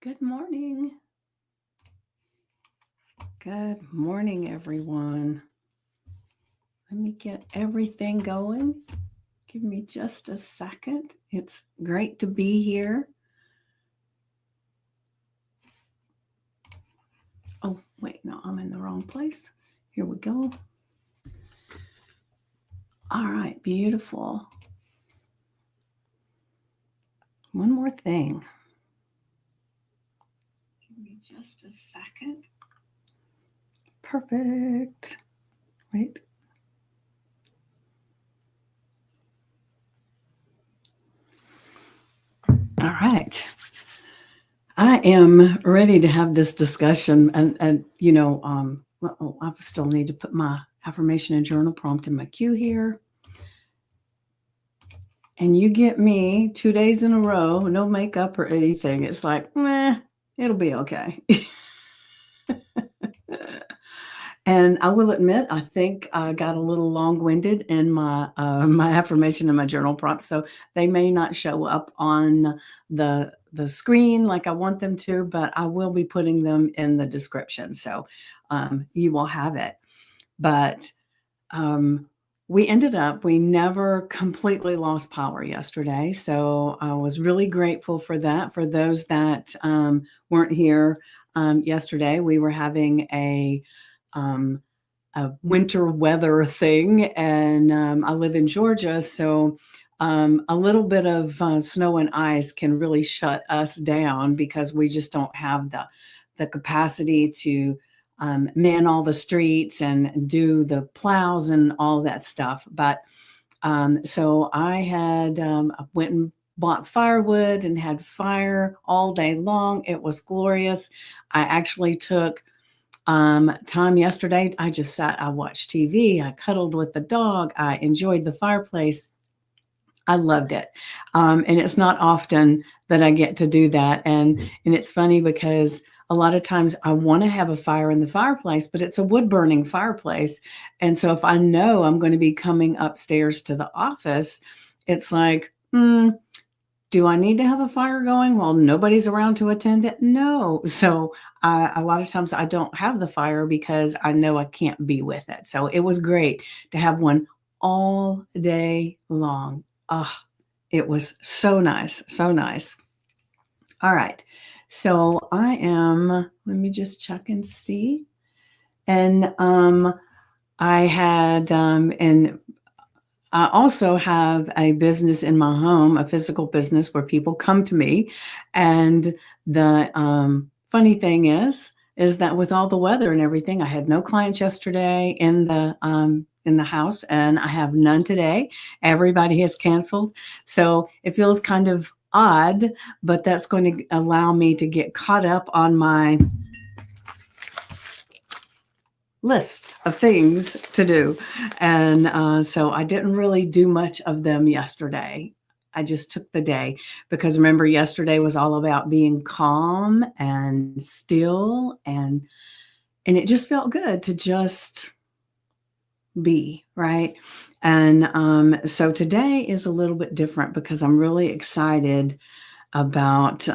Good morning. Good morning, everyone. Let me get everything going. Give me just a second. It's great to be here. Oh, wait, no, I'm in the wrong place. Here we go. All right, beautiful. One more thing. Give me just a second. Perfect. Wait. All right. I am ready to have this discussion, and I still need to put my affirmation and journal prompt in my queue here. And you get me 2 days in a row, no makeup or anything. It's like, meh, it'll be okay. And I will admit, I think I got a little long-winded in my affirmation and my journal prompts, so they may not show up on the screen like I want them to, but I will be putting them in the description, so you will have it. But we never completely lost power yesterday, so I was really grateful for that. For those that weren't here yesterday, we were having um, a winter weather thing, and I live in Georgia, so a little bit of snow and ice can really shut us down because we just don't have the capacity to man all the streets and do the plows and all that stuff. But so I went and bought firewood and had fire all day long. It was glorious. I actually took time yesterday. I just sat, I watched TV, I cuddled with the dog, I enjoyed the fireplace. I loved it. And it's not often that I get to do that. And it's funny because a lot of times I want to have a fire in the fireplace, but it's a wood burning fireplace. And so if I know I'm going to be coming upstairs to the office, it's like, do I need to have a fire going while nobody's around to attend it? No. So a lot of times I don't have the fire because I know I can't be with it. So it was great to have one all day long. Oh, it was so nice. So nice. All right. So let me just check and see. And and I also have a business in my home, a physical business where people come to me. And the funny thing is that with all the weather and everything, I had no clients yesterday in the house, and I have none today. Everybody has canceled, so it feels kind of odd, but that's going to allow me to get caught up on my list of things to do. And so I didn't really do much of them yesterday. I just took the day because remember, yesterday was all about being calm and still, and it just felt good to just be, right? And so today is a little bit different because I'm really excited about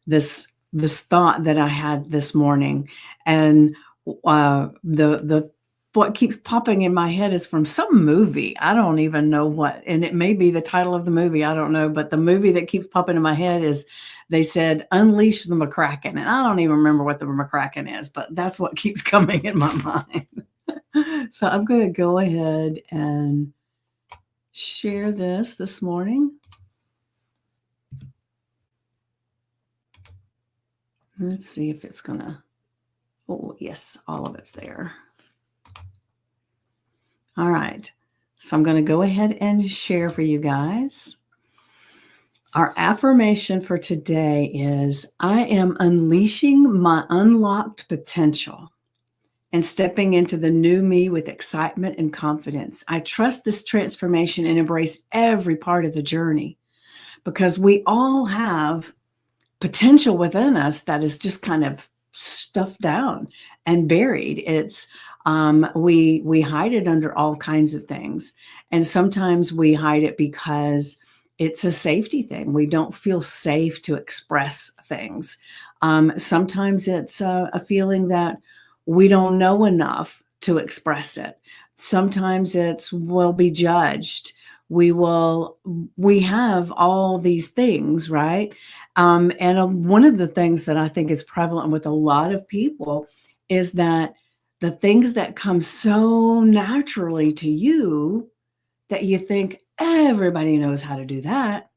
this thought that I had this morning. And the what keeps popping in my head is from some movie. I don't even know what, and it may be the title of the movie. I don't know, but the movie that keeps popping in my head is they said unleash the McCracken, and I don't even remember what the McCracken is, but that's what keeps coming in my mind. So I'm going to go ahead and share this morning. Let's see if it's going to. Oh, yes, all of it's there. All right. So I'm going to go ahead and share for you guys. Our affirmation for today is I am unleashing my unlocked potential and stepping into the new me with excitement and confidence. I trust this transformation and embrace every part of the journey because we all have potential within us that is just kind of stuffed down and buried. It's we hide it under all kinds of things, and sometimes we hide it because it's a safety thing. We don't feel safe to express things. Sometimes it's a feeling that we don't know enough to express it. Sometimes it's we'll be judged. We have all these things, right? And one of the things that I think is prevalent with a lot of people is that the things that come so naturally to you that you think everybody knows how to do that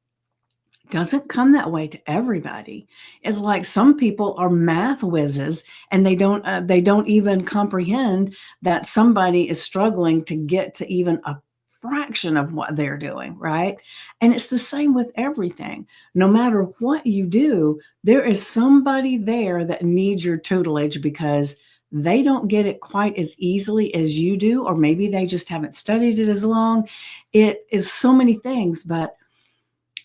doesn't come that way to everybody. It's like some people are math whizzes and they don't even comprehend that somebody is struggling to get to even a fraction of what they're doing, right? And it's the same with everything. No matter what you do, there is somebody there that needs your tutelage because they don't get it quite as easily as you do, or maybe they just haven't studied it as long. It is so many things, but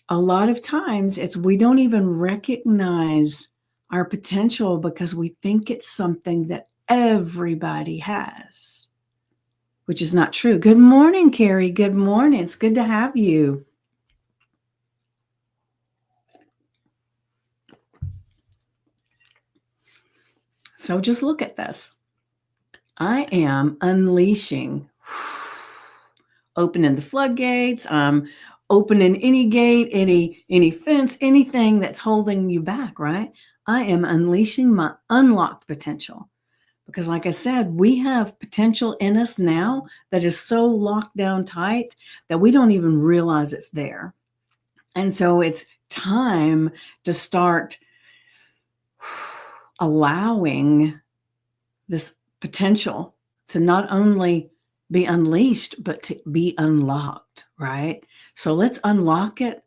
a lot of times it's we don't even recognize our potential because we think it's something that everybody has, which is not true. Good morning, Carrie. Good morning. It's good to have you. So just look at this. I am unleashing, opening the floodgates. I'm opening any gate, any fence, anything that's holding you back, right? I am unleashing my unlocked potential. Because like I said, we have potential in us now that is so locked down tight that we don't even realize it's there. And so it's time to start allowing this potential to not only be unleashed, but to be unlocked, right? So let's unlock it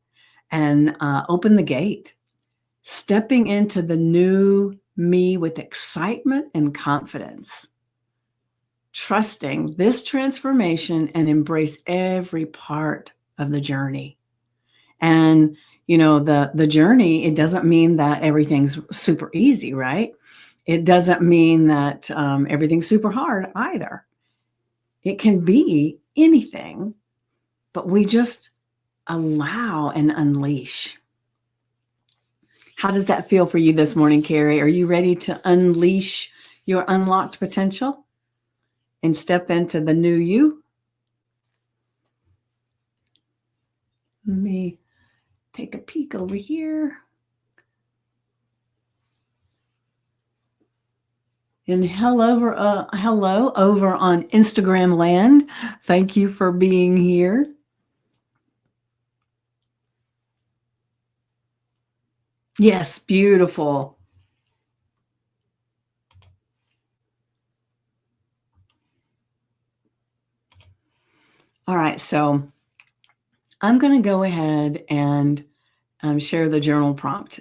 and open the gate, stepping into the new me with excitement and confidence, trusting this transformation and embrace every part of the journey. And the journey, it doesn't mean that everything's super easy, right? It doesn't mean that everything's super hard either. It can be anything, but we just allow and unleash. How does that feel for you this morning, Carrie? Are you ready to unleash your unlocked potential and step into the new you? Let me take a peek over here. And hello over on Instagram land. Thank you for being here. Yes, beautiful. All right, so I'm going to go ahead and share the journal prompt.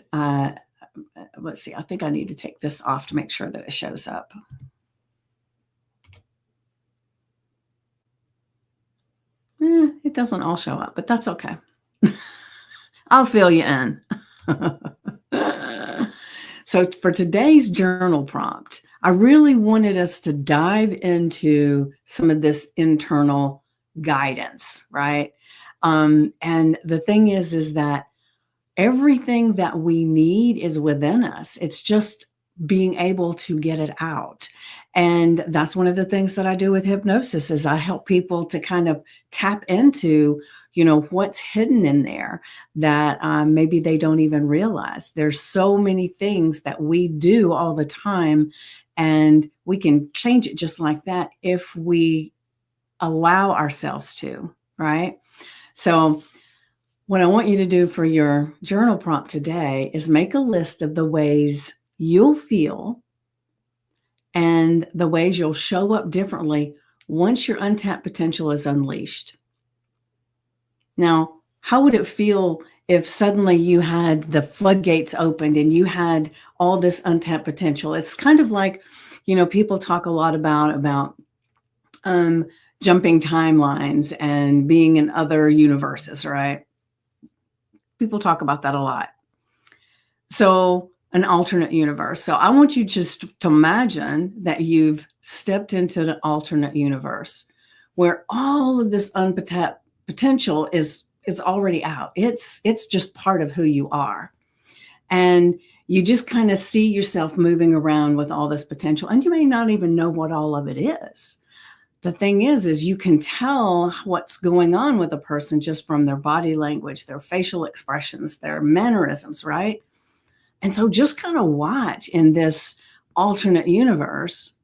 Let's see, I think I need to take this off to make sure that it shows up. It doesn't all show up, but that's okay. I'll fill you in. So for today's journal prompt, I really wanted us to dive into some of this internal guidance, right? And the thing is that everything that we need is within us. It's just being able to get it out. And that's one of the things that I do with hypnosis is I help people to kind of tap into, what's hidden in there that maybe they don't even realize. There's so many things that we do all the time, and we can change it just like that if we allow ourselves to, right? So what I want you to do for your journal prompt today is make a list of the ways you'll feel and the ways you'll show up differently once your untapped potential is unleashed. Now, how would it feel if suddenly you had the floodgates opened and you had all this untapped potential? It's kind of like, people talk a lot about jumping timelines and being in other universes, right? People talk about that a lot. So an alternate universe. So I want you just to imagine that you've stepped into an alternate universe where all of this untapped potential is it's already out. It's just part of who you are. And you just kind of see yourself moving around with all this potential, and you may not even know what all of it is. The thing is you can tell what's going on with a person just from their body language, their facial expressions, their mannerisms, right? And so just kind of watch in this alternate universe.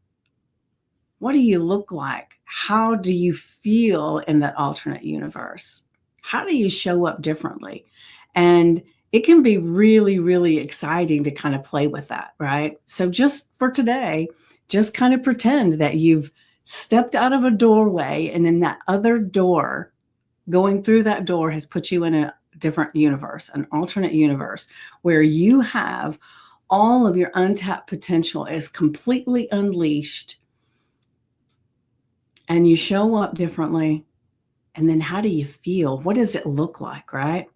What do you look like? How do you feel in that alternate universe? How do you show up differently? And it can be really, really exciting to kind of play with that, right? So just for today, just kind of pretend that you've stepped out of a doorway, and in that other door, going through that door has put you in a different universe, an alternate universe, where you have all of your untapped potential is completely unleashed, and you show up differently. And then how do you feel? What does it look like, right?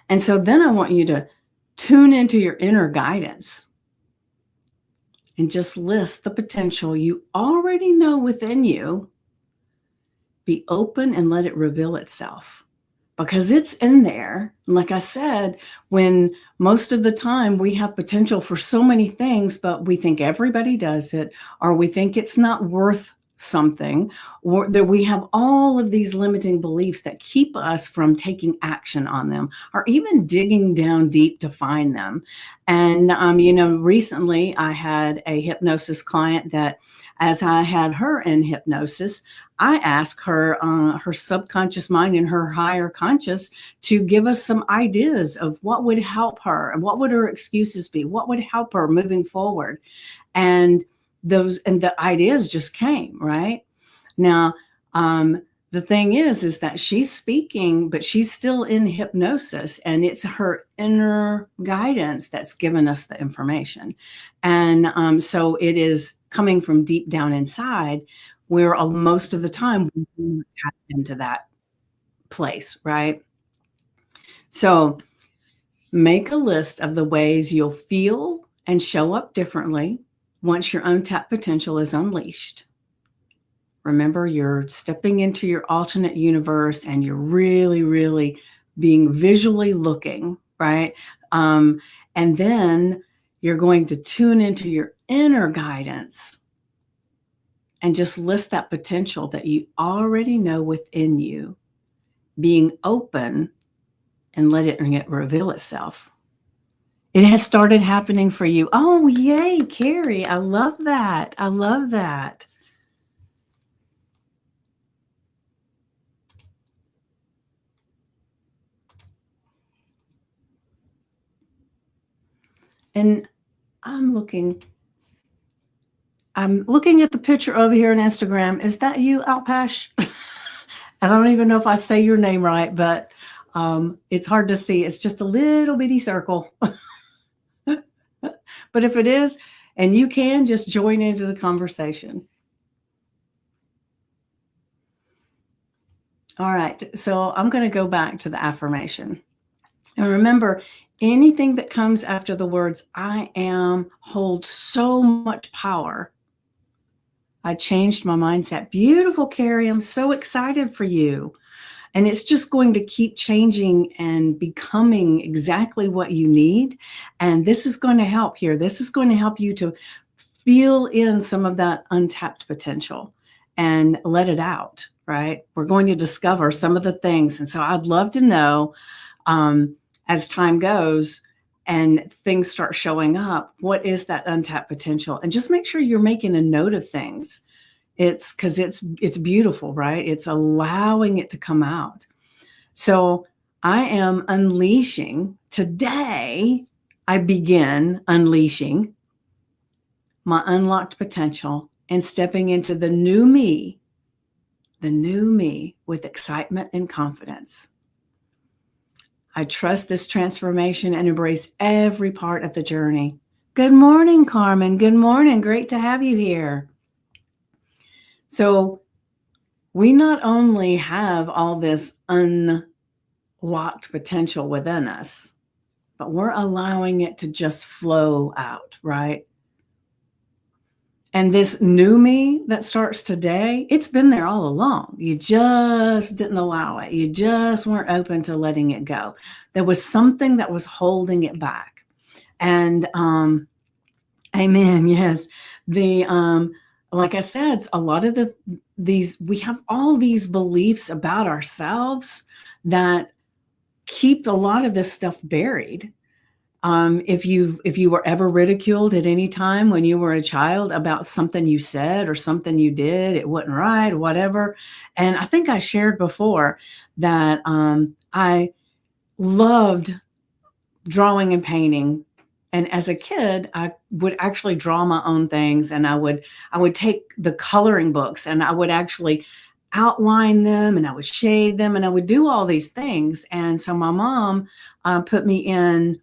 And so then I want you to tune into your inner guidance and just list the potential you already know within you. Be open and let it reveal itself, because it's in there. And like I said, when most of the time we have potential for so many things, but we think everybody does it, or we think it's not worth something, or that we have all of these limiting beliefs that keep us from taking action on them, or even digging down deep to find them. And, recently I had a hypnosis client that, as I had her in hypnosis, I asked her, her subconscious mind and her higher conscious, to give us some ideas of what would help her and what would her excuses be, what would help her moving forward. And the ideas just came right now. The thing is that she's speaking, but she's still in hypnosis, and it's her inner guidance that's given us the information. And so it is coming from deep down inside, where most of the time we do tap into that place, right? So make a list of the ways you'll feel and show up differently once your untapped potential is unleashed. Remember, you're stepping into your alternate universe, and you're really, really being visually looking, right? And then you're going to tune into your inner guidance and just list that potential that you already know within you, being open, and let it reveal itself. It has started happening for you. Oh, yay, Carrie. I love that. I love that. And I'm looking at the picture over here on Instagram. Is that you, Alpash? I don't even know if I say your name right, but it's hard to see. It's just a little bitty circle. But if it is, and you can, just join into the conversation. All right. So I'm going to go back to the affirmation. And remember, anything that comes after the words "I am" holds so much power. I changed my mindset. Beautiful, Carrie. I'm so excited for you. And it's just going to keep changing and becoming exactly what you need. And this is going to help here. This is going to help you to feel in some of that untapped potential and let it out, right? We're going to discover some of the things. And so I'd love to know, as time goes and things start showing up, what is that untapped potential? And just make sure you're making a note of things. It's because it's beautiful, right? It's allowing it to come out. So I am unleashing today. I begin unleashing my unlocked potential and stepping into the new me with excitement and confidence. I trust this transformation and embrace every part of the journey. Good morning, Carmen. Good morning. Great to have you here. So we not only have all this unlocked potential within us, but we're allowing it to just flow out, right? And this new me that starts today, it's been there all along. You just didn't allow it. You just weren't open to letting it go. There was something that was holding it back. And amen. Yes. The like I said, a lot of these we have all these beliefs about ourselves that keep a lot of this stuff buried. If you were ever ridiculed at any time when you were a child about something you said or something you did, it wasn't right, whatever. And I think I shared before that I loved drawing and painting. And as a kid, I would actually draw my own things, and I would take the coloring books and I would actually outline them, and I would shade them, and I would do all these things. And so my mom put me in.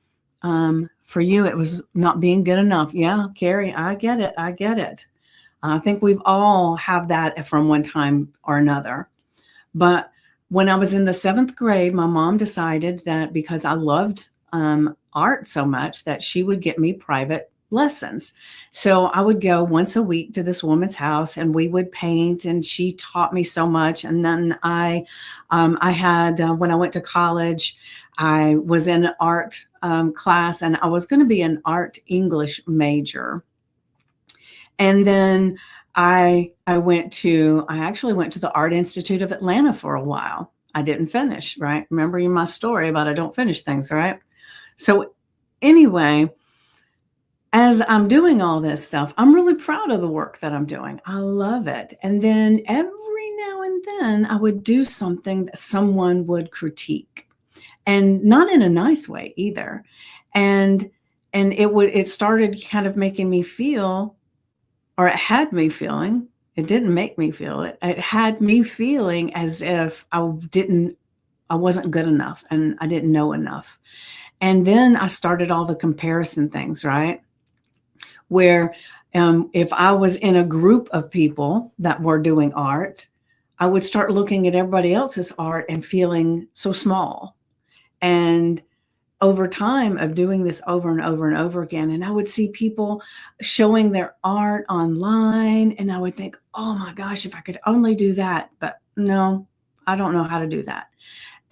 For you, it was not being good enough. Yeah, Carrie, I get it. I get it. I think we've all have that from one time or another. But when I was in the 7th grade, my mom decided that because I loved art so much that she would get me private lessons. So I would go once a week to this woman's house and we would paint, and she taught me so much. And then I had, when I went to college, I was in an art class, and I was going to be an art English major. And then I actually went to the Art Institute of Atlanta for a while. I didn't finish, right? Remember my story about I don't finish things, right? So anyway, as I'm doing all this stuff, I'm really proud of the work that I'm doing. I love it. And then every now and then I would do something that someone would critique, and not in a nice way either. And it started kind of making me feel, or it had me feeling, it didn't make me feel it. It had me feeling as if I wasn't good enough and I didn't know enough. And then I started all the comparison things, right? Where if I was in a group of people that were doing art, I would start looking at everybody else's art and feeling so small. And over time of doing this over and over and over again, and I would see people showing their art online, and I would think, oh my gosh, if I could only do that. But no, I don't know how to do that.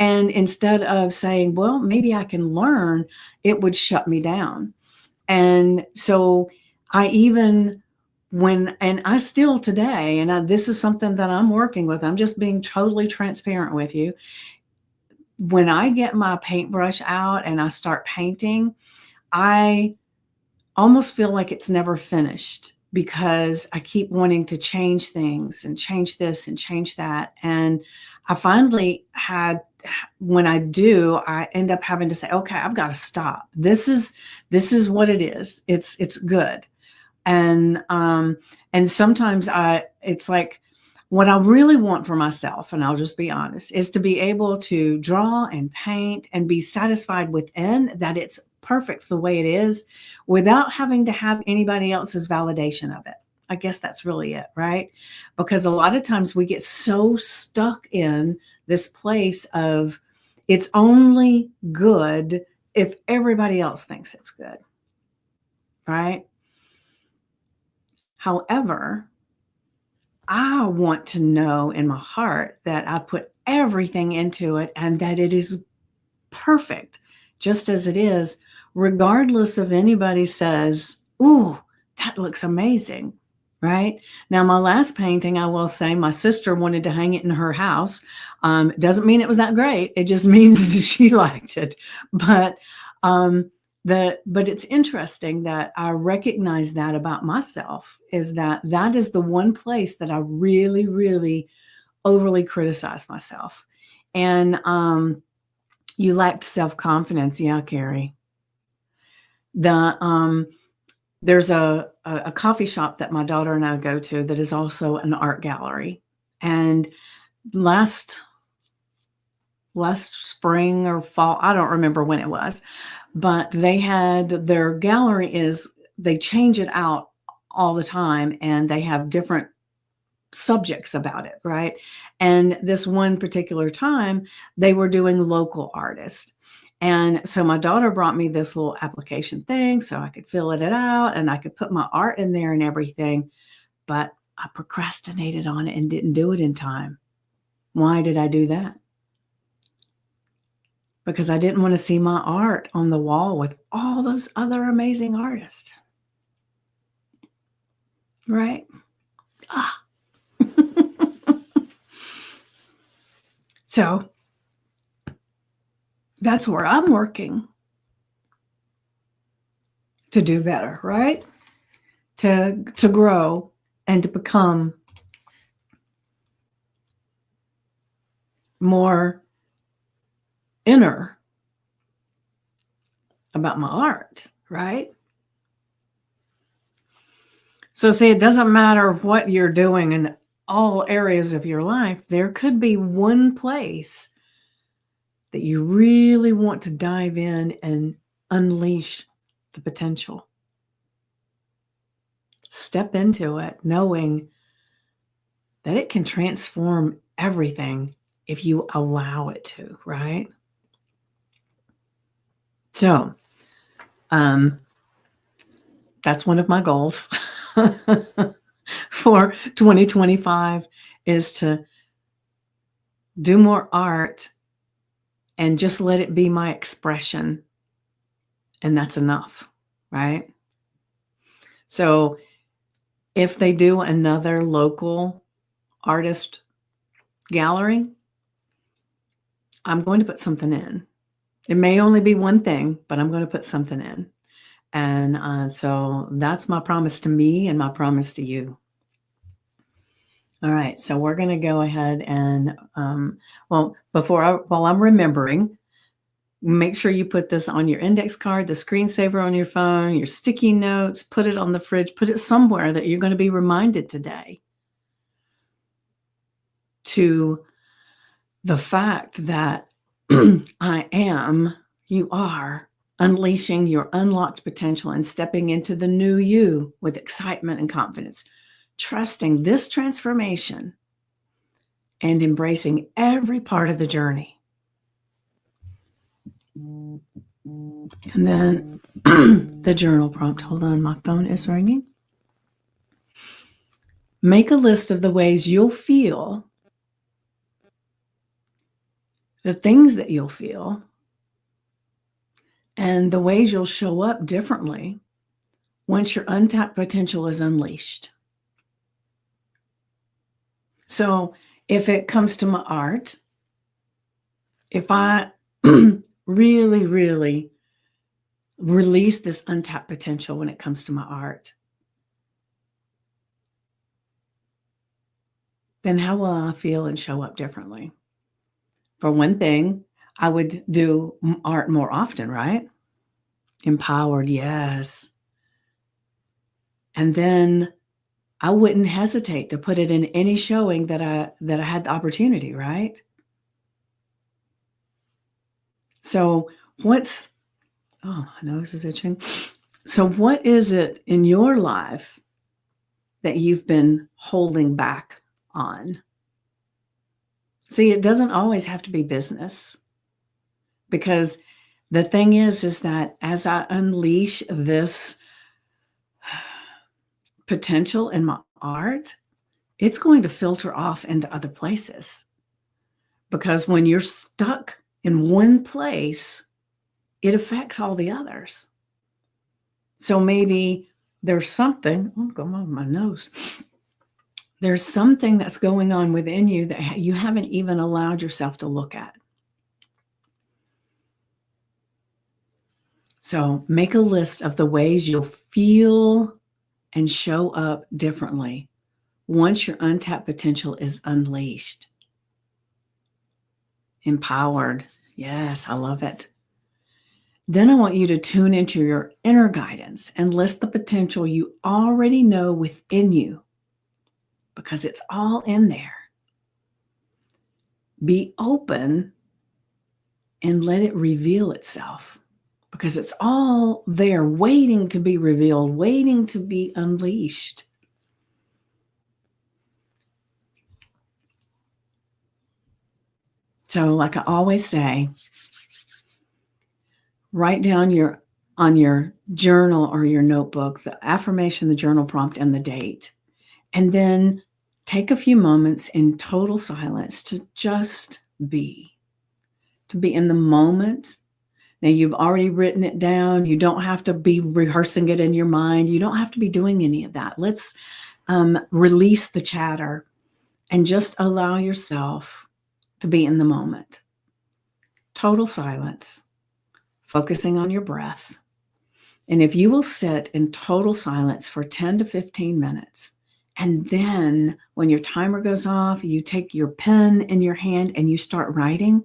And instead of saying, well, maybe I can learn, it would shut me down. And so I even and I still today, and this is something that I'm working with, I'm just being totally transparent with you. When I get my paintbrush out and I start painting, I almost feel like it's never finished because I keep wanting to change things and change this and change that. And I finally when I do, I end up having to say, okay, I've got to stop. This is what it is. It's good. And sometimes it's like, what I really want for myself, and I'll just be honest, is to be able to draw and paint and be satisfied within that it's perfect the way it is without having to have anybody else's validation of it. I guess that's really it, right? Because a lot of times we get so stuck in this place of it's only good if everybody else thinks it's good, right? However, I want to know in my heart that I put everything into it and that it is perfect just as it is, regardless of anybody says, ooh, that looks amazing, right? Now, my last painting, I will say, my sister wanted to hang it in her house. Doesn't mean it was that great. It just means that she liked it. But but it's interesting that I recognize that about myself, is that is the one place that I really, really overly criticize myself. And you lacked self-confidence. Yeah, Carrie. There's a coffee shop that my daughter and I go to that is also an art gallery. And last spring or fall, I don't remember when it was, but they had their gallery they change it out all the time, and they have different subjects about it, right? And this one particular time, they were doing local artists. And so my daughter brought me this little application thing so I could fill it out and I could put my art in there and everything. But I procrastinated on it and didn't do it in time. Why did I do that? Because I didn't want to see my art on the wall with all those other amazing artists. Right? Ah. So that's where I'm working to do better, right? To grow and to become more inner about my art, right? So see, it doesn't matter what you're doing in all areas of your life. There could be one place that you really want to dive in and unleash the potential. Step into it knowing that it can transform everything if you allow it to, right? So, that's one of my goals for 2025 is to do more art and just let it be my expression. And that's enough, right? So if they do another local artist gallery, I'm going to put something in. It may only be one thing, but I'm going to put something in. And so that's my promise to me and my promise to you. All right, so we're going to go ahead and, while I'm remembering, make sure you put this on your index card, the screensaver on your phone, your sticky notes, put it on the fridge, put it somewhere that you're going to be reminded today to the fact that you are unleashing your unlocked potential and stepping into the new you with excitement and confidence, trusting this transformation and embracing every part of the journey. And then the journal prompt. Hold on, my phone is ringing. Make a list of the ways you'll feel, the things that you'll feel, and the ways you'll show up differently once your untapped potential is unleashed. So if it comes to my art, if I really, really release this untapped potential when it comes to my art, then how will I feel and show up differently? For one thing, I would do art more often, right? Empowered, yes. And then I wouldn't hesitate to put it in any showing that I had the opportunity, right? So my nose is itching. So what is it in your life that you've been holding back on? See, it doesn't always have to be business, because the thing is that as I unleash this potential in my art, it's going to filter off into other places. Because when you're stuck in one place, it affects all the others. So maybe there's something, come on my nose. There's something that's going on within you that you haven't even allowed yourself to look at. So make a list of the ways you'll feel and show up differently once your untapped potential is unleashed. Empowered. Yes, I love it. Then I want you to tune into your inner guidance and list the potential you already know within you, because it's all in there. Be open and let it reveal itself, because it's all there waiting to be revealed, waiting to be unleashed. So like I always say, Write down on your journal or your notebook the affirmation, the journal prompt, and the date. And then take a few moments in total silence to just be, to be in the moment. Now, you've already written it down. You don't have to be rehearsing it in your mind. You don't have to be doing any of that. Let's release the chatter and just allow yourself to be in the moment. Total silence, focusing on your breath. And if you will sit in total silence for 10 to 15 minutes, and then when your timer goes off, you take your pen in your hand and you start writing,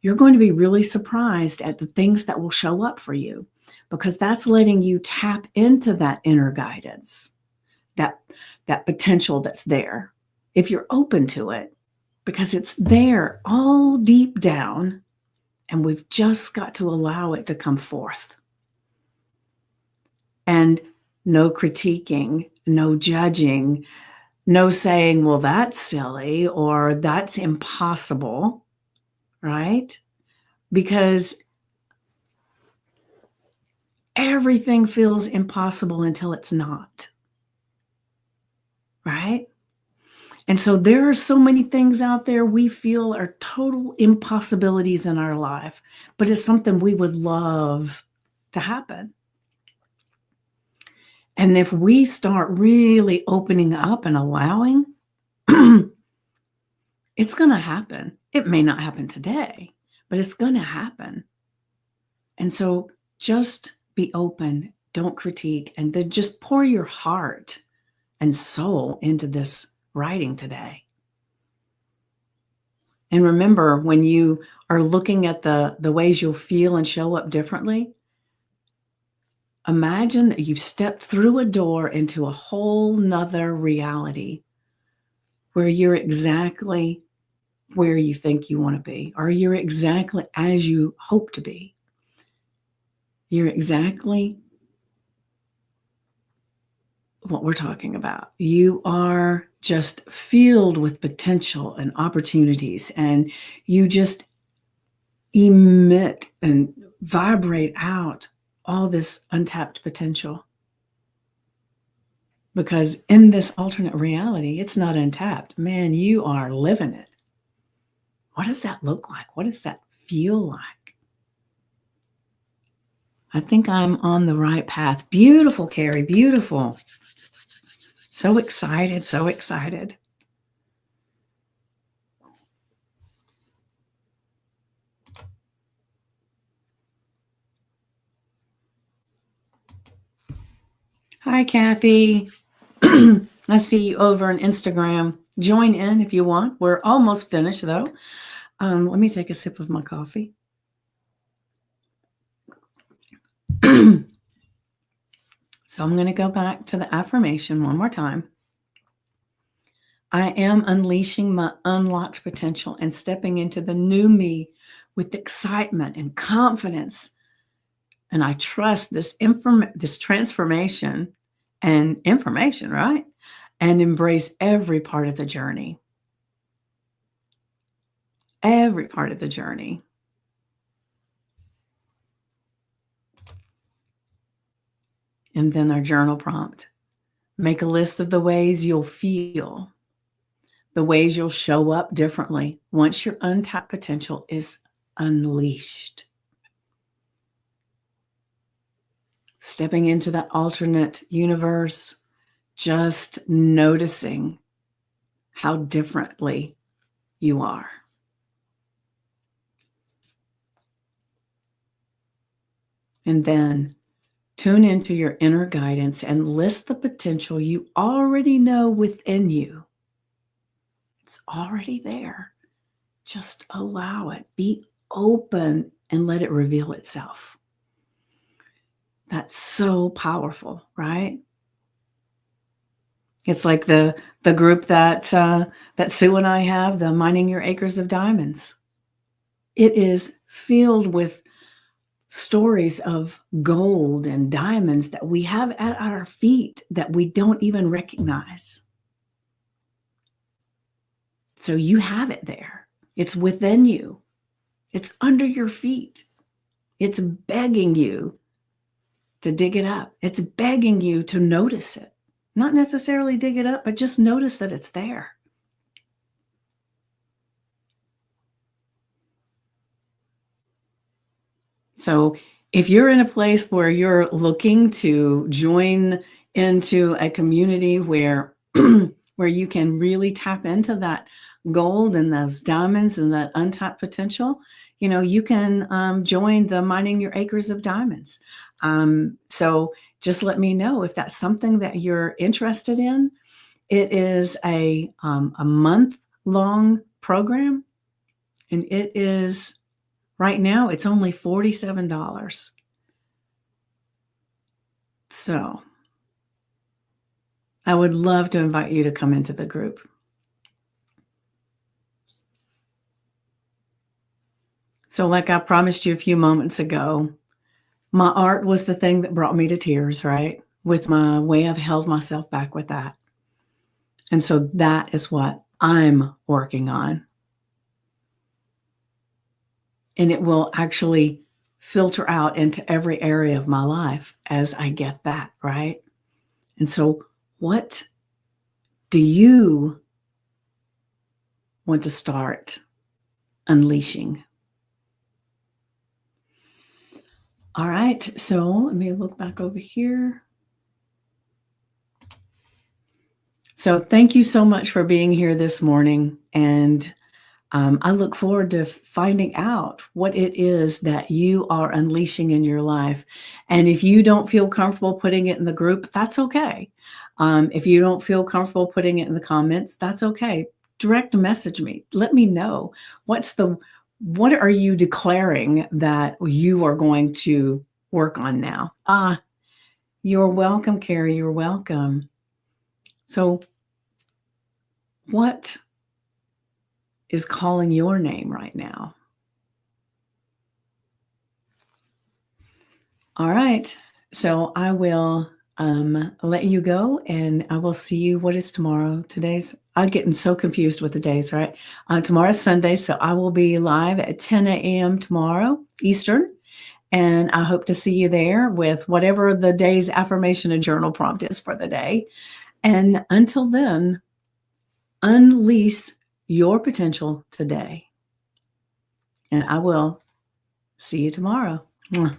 you're going to be really surprised at the things that will show up for you, because that's letting you tap into that inner guidance, that potential that's there, if you're open to it, because it's there all deep down, and we've just got to allow it to come forth. And no critiquing, no judging, no saying, well, that's silly or that's impossible, right? Because everything feels impossible until it's not, right? And so there are so many things out there we feel are total impossibilities in our life, but it's something we would love to happen. And if we start really opening up and allowing, it's going to happen. It may not happen today, but it's going to happen. And so just be open, don't critique, and then just pour your heart and soul into this writing today. And remember, when you are looking at the ways you'll feel and show up differently, imagine that you've stepped through a door into a whole nother reality where you're exactly where you think you want to be, or you're exactly as you hope to be. You're exactly what we're talking about. You are just filled with potential and opportunities, and you just emit and vibrate out all this untapped potential. Because in this alternate reality, it's not untapped. Man, you are living it. What does that look like? What does that feel like? I think I'm on the right path. Beautiful, Carrie, beautiful. So excited, so excited. Hi, Kathy. I see you over on Instagram. Join in if you want. We're almost finished, though. Let me take a sip of my coffee. So I'm going to go back to the affirmation one more time. I am unleashing my unlocked potential and stepping into the new me with excitement and confidence. And I trust this transformation and information, right? And embrace every part of the journey. Every part of the journey. And then our journal prompt. Make a list of the ways you'll feel, the ways you'll show up differently once your untapped potential is unleashed. Stepping into that alternate universe, just noticing how differently you are. And then tune into your inner guidance and list the potential you already know within you. It's already there. Just allow it. Be open and let it reveal itself. That's so powerful, right? It's like the group that Sue and I have, the Mining Your Acres of Diamonds. It is filled with stories of gold and diamonds that we have at our feet that we don't even recognize. So you have it there. It's within you. It's under your feet. It's begging you to dig it up. It's begging you to notice it. Not necessarily dig it up, but just notice that it's there. So if you're in a place where you're looking to join into a community where where you can really tap into that gold and those diamonds and that untapped potential, you can join the Mining Your Acres of Diamonds. So just let me know if that's something that you're interested in. It is a month-long program, and it is right now, it's only $47. So I would love to invite you to come into the group. So like I promised you a few moments ago, my art was the thing that brought me to tears, right? With my way I've held myself back with that. And so that is what I'm working on. And it will actually filter out into every area of my life as I get that, right? And so what do you want to start unleashing? All right, so let me look back over here. So thank you so much for being here this morning. And I look forward to finding out what it is that you are unleashing in your life. And if you don't feel comfortable putting it in the group, that's okay. If you don't feel comfortable putting it in the comments, that's okay. Direct message me. Let me know what are you declaring that you are going to work on now? You're welcome, Carrie. You're welcome. So what is calling your name right now? All right. So I will let you go, and I will see you. What is tomorrow? I'm getting so confused with the days, right? Tomorrow's Sunday, so I will be live at 10 a.m. tomorrow Eastern, and I hope to see you there with whatever the day's affirmation and journal prompt is for the day. And until then, unleash your potential today. And I will see you tomorrow. Mwah.